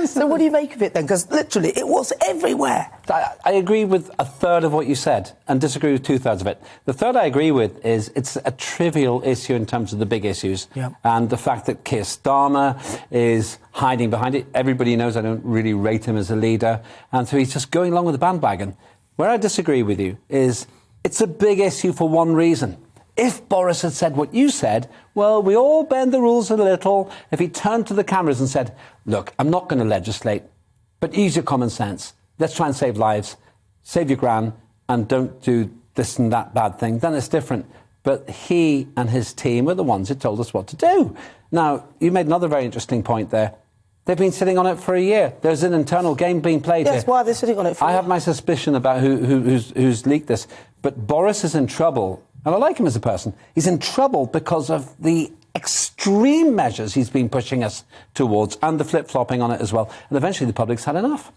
So what do you make of it then? Because literally it was everywhere. I agree with a third of what you said and disagree with two-thirds of it. The third I agree with is it's a trivial issue in terms of the big issues. Yeah. And the fact that Keir Starmer is hiding behind it. Everybody knows I don't really rate him as a leader. And so he's just going along with the bandwagon. Where I disagree with you is it's a big issue for one reason. If Boris had said what you said, well, we all bend the rules a little. If he turned to the cameras and said, look, I'm not going to legislate, but use your common sense. Let's try and save lives, save your gran, and don't do this and that bad thing, then it's different. But he and his team are the ones who told us what to do. Now, you made another very interesting point there. They've been sitting on it for a year. There's an internal game being played here. Yes, why are they sitting on it for a year? I have my suspicion about who's leaked this. But Boris is in trouble. And I like him as a person. He's in trouble because of the extreme measures he's been pushing us towards and the flip-flopping on it as well. And eventually the public's had enough.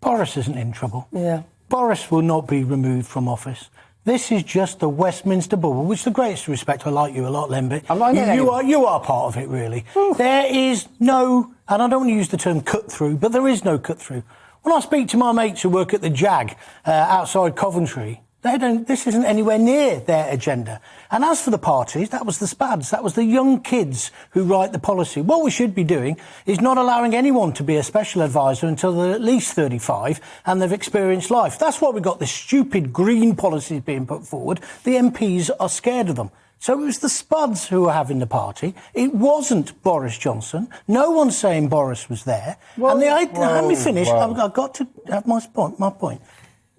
Boris isn't in trouble. Yeah. Boris will not be removed from office. This is just the Westminster bubble, which, the greatest respect, I like you a lot, Lembit. You are part of it, really. There is no, and I don't want to use the term cut-through, but there is no cut-through. When I speak to my mates who work at the JAG outside Coventry, this isn't anywhere near their agenda. And as for the parties, that was the SPADs. That was the young kids who write the policy. What we should be doing is not allowing anyone to be a special advisor until they're at least 35 and they've experienced life. That's why we got this stupid green policies being put forward. The MPs are scared of them. So it was the SPUDs who were having the party. It wasn't Boris Johnson. No one's saying Boris was there. Let me finish. I've got to have my point.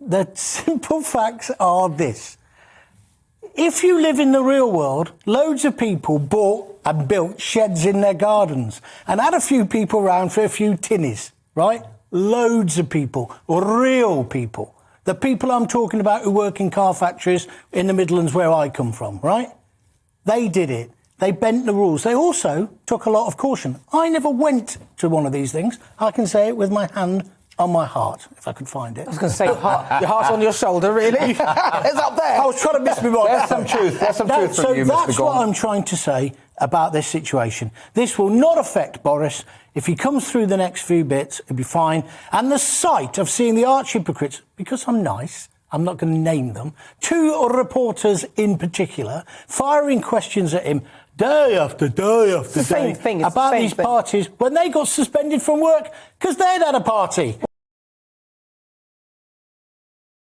The simple facts are this. If you live in the real world, loads of people bought and built sheds in their gardens and had a few people round for a few tinnies, right? Loads of people, real people. The people I'm talking about who work in car factories in the Midlands where I come from, right? They did it. They bent the rules. They also took a lot of caution. I never went to one of these things. I can say it with my hand on my heart, if I could find it. I was going to say, your heart's on your shoulder, really? It's up there. I was trying to miss me right. There's some truth. There's some truth from you, Mr. Gaunt. That's what I'm trying to say about this situation. This will not affect Boris. If he comes through the next few bits, it'll be fine. And the sight of seeing the arch hypocrites, because I'm nice, I'm not going to name them, two reporters in particular, firing questions at him day after day after day about these parties when they got suspended from work because they'd had a party.